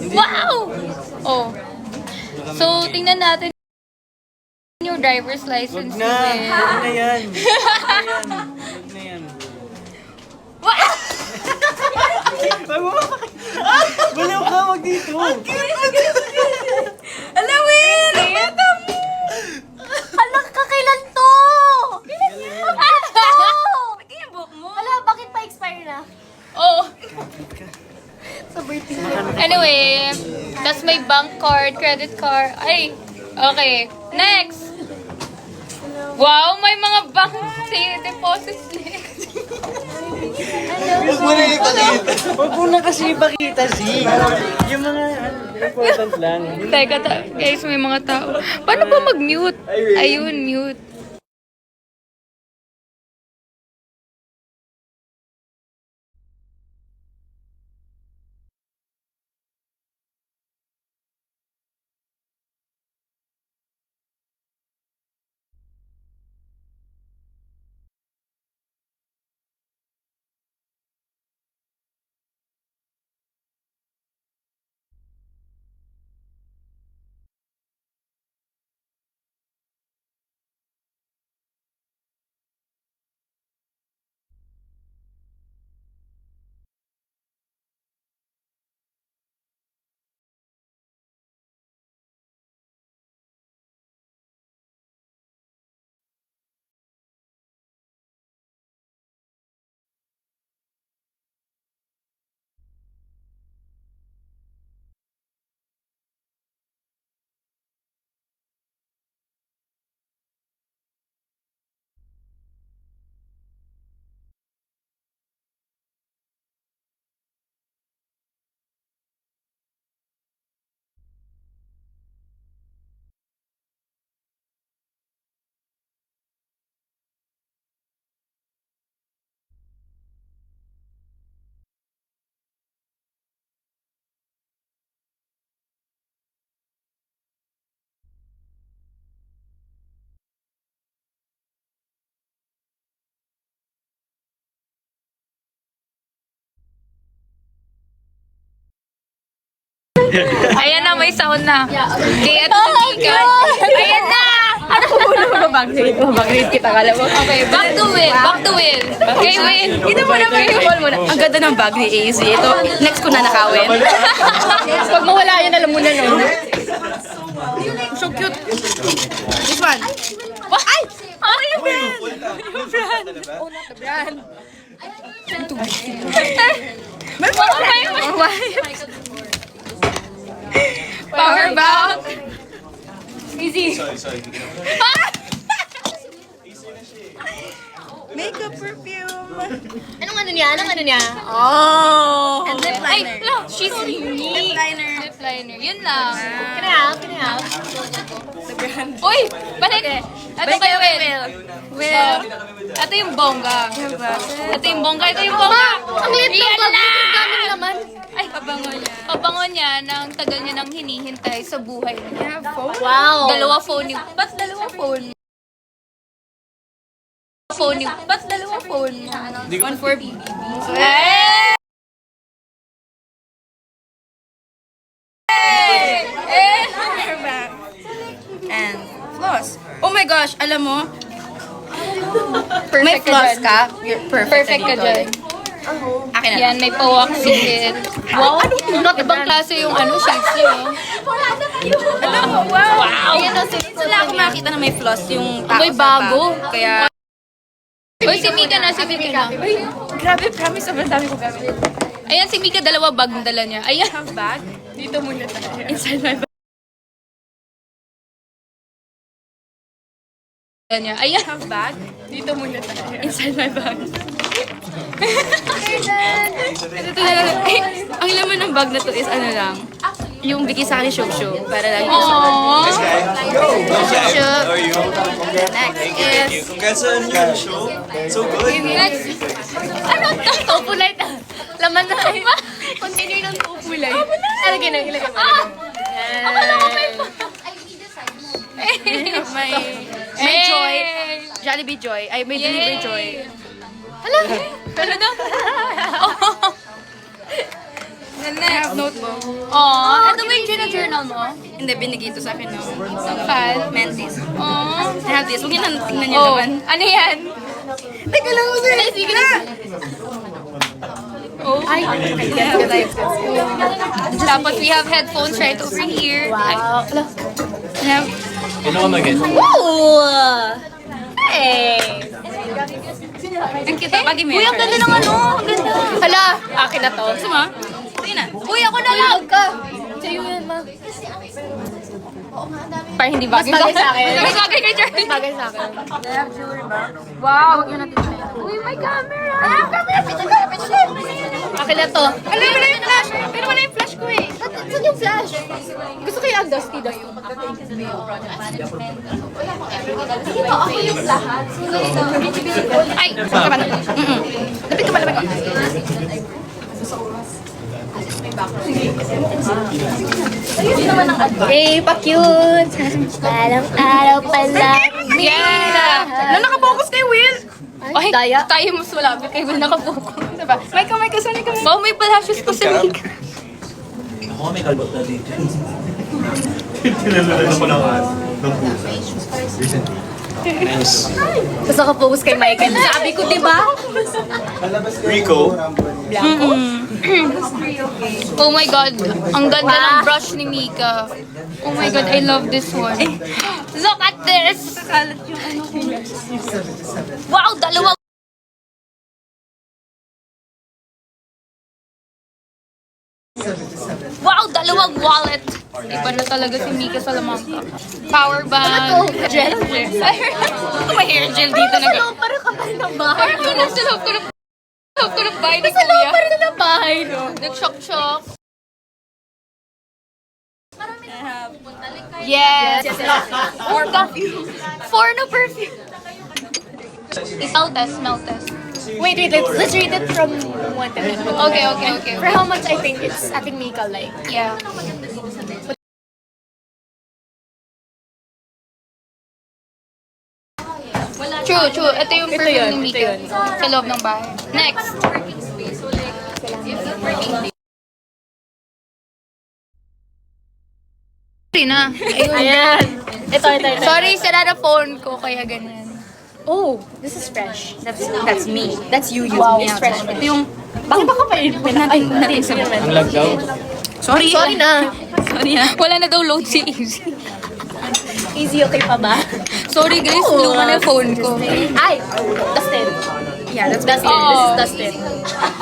Wow! Oh. So, tingnan natin yung driver's license. Wag na yan. Wag na yan. Baliw ka, wag dito. Alam mo yun! Anak ka, kailan to? Bakit yung buhok mo? Wala, bakit pa expire na? Oh. Sa birthday. Anyway, that's my bank card, credit card. Ay, okay. Next! Wow, may mga bank deposits next. Huwag mo na ipakita. Huwag mo na kasi ipakita, si. Yung mga important lang. Teka, guys, may mga tao. Paano ba mag-mute? Ayun, mute. Ayan na, may sound na. Kaya ito tumigan. Ayan na! Ano mo bag-grade? Bag-grade kita, kala mo. Okay, back to Will. Back to Will. Okay, Will. Ito mo na, call mo na. Ang ganda ng bag ni AC. Ito, next ko na nakawin. Pag mawala yan, alam mo na, no? So cute. This one. Ay! Ay, yung brand! Oh, not the brand. May Power bank. Easy. Makeup perfume. Anong ano niya? Anong ano niya? Oh. And lip Ay, liner. look, she's unique. Lip liner. Lip liner. Yun lang. Can I help? Can I help? The brand. Uy! Balik! Ito Balik kayo, kayo, Will. Will. Ito yung bongga. Ito yung bongga. Ito yung bongga. Ang liit ng Yan bag. na! Ang daming laman. Ay, pabango niya. Pabango niya ng tagal niya nang hinihintay sa buhay niya. Wow. Dalawa phone yung... Ba't dalawa phone? Phone yung... Ba't dalawa phone? One for BBB. Eh! Eh! Back. And floss. Oh my gosh, alam mo, may floss ka, you're perfect, Perfect ka dito. dyan. Akin na. Yan, may pa-waxing. Wow! Ibang klase yung ano, shades niya. Oh. Alam mo, wow. Wow! Wala akong makita na may floss yung tao May sa bago. bag. Kaya, Uy, si Mika na, si Mika na. grabe, promise, sobrang dami ko gamit. Ayan, si Mika, dalawa bag na dala niya. Ayan. Have bag? Dito muna tayo. Inside my bag. Dala niya. Ayan. Have bag? Dito muna tayo. Inside my bag. Ito talaga. Ang laman ng bag na to is ano lang, yung bikisari show para lang yung Aww. show. Next is Congrats on your show. So good. Next. Ano to? Topulay na. Laman na. continue ng tupulay. Ilagay na, ilagay mo. Akala ko may pa. May Joy. Jollibee Joy. Ay, may Delivery Joy. Hala. Ano daw? The next. Notebook. Aww, ito ba yung journal mo? Hindi, binigay ito sa akin ng Fan? mentis. Aww. I have this. Huwag niyo na tingnan niyo Oh, naman. ano yan? Teka lang, sige na. Oh. Ay, tapos we have headphones right over here. Wow. We have... Ooh! Hey! Ang cute. Bagay mo Uy, yan. ang ganda ng ano. Ang ganda. Hala, akin na to. Gusto mo? Sige na. Uy, ako na lang. Ka. Sa'yo yan, ma. Parang hindi bagay Mas bagay sa akin. Mas bagay kay Charlie. Bagay sa akin. Wow, huwag yun natin siya. Uy, my camera! Camera, picture. Akin na to. Alam mo na yung flash. Pero wala yung flash ko eh. Saan yung flash? Gusto ko yung dusty daw yung Sige pa, ako yung lahat. Ay, saan ka ba? Lapit ka ba, lapit ka. Hey, pa-cute. Parang araw pa lang. Yeah! Ano, nakapokus kay Will? Ay, daya. tayo mas malapit kay Will nakapokus. Diba? Mike, sorry ka. Wow, may palashes pa si Mika. Ako may kalbot na dito. Tinalala ko ng pusa. Recently. Nice. Basta ka focus kay Michael. Sabi ko, di ba? Rico. Oh my God, ang ganda ng brush ni Mika. Oh my God, I love this one. Look at this! Wow, dalawang... Wow, dalawang wallet. Iba na talaga si Mika Salamanca. Power bank. Gel. May hair gel dito na gano'n. Parang kapal ng bahay. Parang nasa loob ko na bahay ni Sa loob Kuya. pa rin ng bahay, no? Nag-shock-shock. Yes. More perfume. Four na perfume. Smell test. Wait, let's read it from 1 to 10. Okay. For how much I think it's ating Mika like. Yeah. True. Ito yung perfume ni Mika. Sa loob ng bahay. Next. Sorry na. Ayan. Ito. Sorry, sira na phone ko, kaya ganyan. Oh, this is fresh. That's me. That's you. Wow, it's fresh. Ito yung... Bakit ba ka pa yun? Ay, natin sa... Ang lag daw. Sorry. Sorry na. Sorry ha. Wala na daw load si Easy. Easy, okay pa ba? Sorry guys, luma na phone ko. Ay, Dustin. Yeah, that's Dustin. Oh. This is Dustin.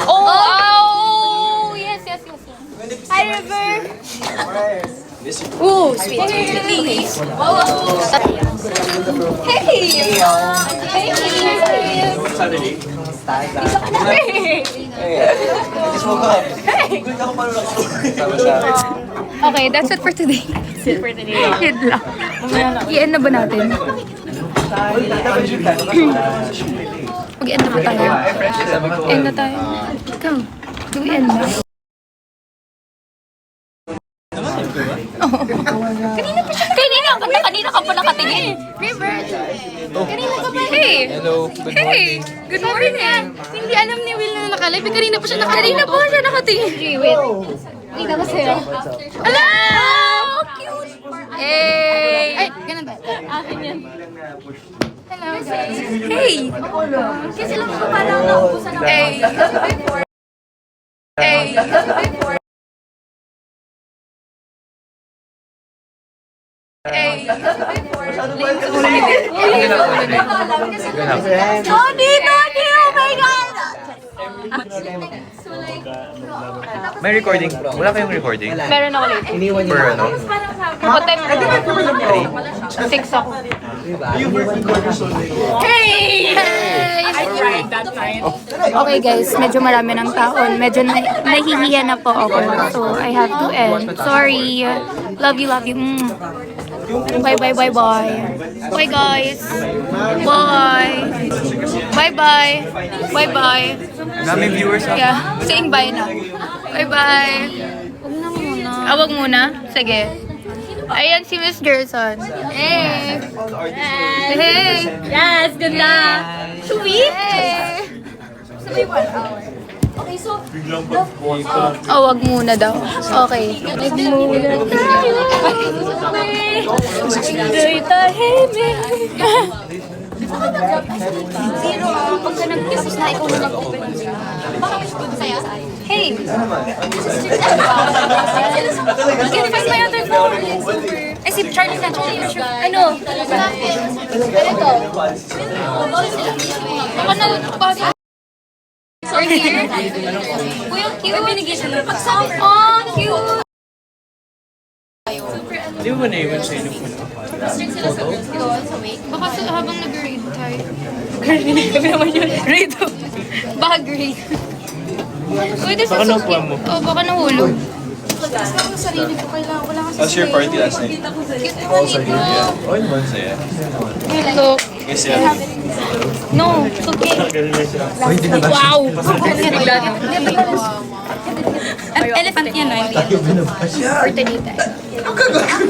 Oh! Yes. Hi, River. Ooh, sweet. Saturday. Just woke up. Okay, that's it for today. Yun lang. I-end na ba natin? Mag-end na ba tayo? End na tayo. Ikaw, do we end na? Kanina ka pa nakatingin. Kanina ka pa. Hey! Hello, good Hey! Good morning! Hindi alam ni Will na nakalive. Kanina pa siya nakatingin. Kanina pa siya nakatingin. Wait. Hindi ka sa'yo. Hello! Cute! Hey! Ay, ganun ba? Akin yan. Hello, guys. Hey! Kasi lang ko parang naubusan ng Hey! Hey! Hey! Tony! Oh my God! May recording. Wala kayong recording? Meron ako later. For ano? What time? 6 ako. Hey! Okay guys, medyo marami ng taon. Medyo nahihiya na po ako. So, I have to end. Sorry. Love you. Bye. Bye guys. Bye. Daming viewers ha? Yeah. Saying bye na. Bye. Wag muna. Sige. Ayan si Miss Gerson. Hey! Yes, ganda. Sweet. Hey! Oh, wag muna daw. Okay. Wag muna tayo. Tuloy tahimik. Zero, pagka nag-kiss na ikaw na mag-open. Baka saya? Hey! You can find my other phone. Eh, si Charlie na, Charlie. Ano? Ito. Baka nagpasa. We're here. Uy, ang cute. Binigay siya ng pagsabi. Oh, cute. Di mo ba naiwan sa inyo po? Baka habang nag-read tayo. Kami naman yun. Read. Baka grade. Uy, this is Baka so nakuha cute. mo. Oh, baka nahulog. How's your party last night? Cute naman ito. Oh, naman saya. Look. Yes, yeah. No, so cute. Wow! Elephant yan, no?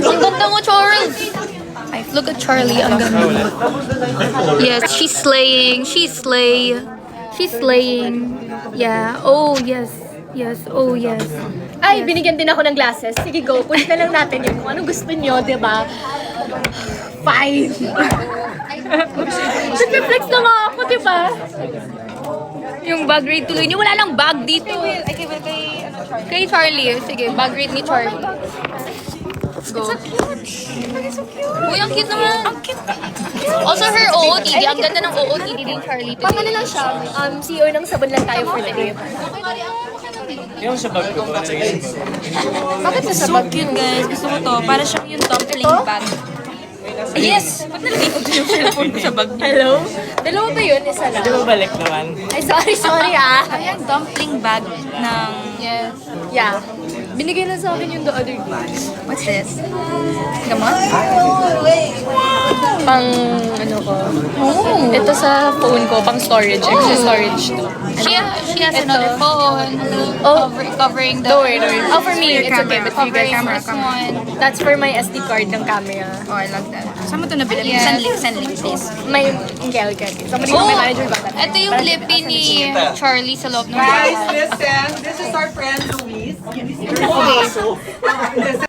Ang ganda mo, Charles! Look at Charlie, ang ganda. Yes, she's slaying. She's slay. She's slaying. Yeah. Oh, yes. Yes. Oh, yes. Ay, binigyan din ako ng glasses. Sige, go. Kulit na lang natin yun. Kung anong gusto nyo, di ba? Fine. Nag-reflex na nga ako, di ba? Yung bag rate tuloy niyo. Wala lang bag dito. I give it kay Kay Charlie. Sige, bag rate ni Charlie. Go. Uy, ang cute naman. Ang cute. Also, her OOTD. Ang ganda ng OOTD ni Charlie Pang ano today. lang siya, CEO ng sabon lang tayo for the day. Yung sa bag ko, nalagay sa bag. Bakit sa So sabon? cute, guys. Gusto ko to. Para siyang yung dumpling bag. Yes! Ba't nalagay ko yung cellphone ko sa bag niya? Hello? Dalawa ba yun? Isa Di lang. ba balik naman? Ay, sorry ah. Ayan, dumpling bag ng... Yes. Yeah. Binigay na sa akin yung the other day. What's this? Gamot? Pang ano ko. Ito sa phone ko, pang storage. Extra storage to. She has another phone. Oh. Covering the... Don't worry. Oh, for me, it's okay. But for you guys, Covering this one. that's for my SD card ng camera. Oh, I love that. Saan mo ito nabili? Yes. Send link, please. May Inkel ka. Somebody Oh, my manager ba? ito yung lippy ni Charlie sa loob ng Guys, listen. This is our friend Luis. Okay. This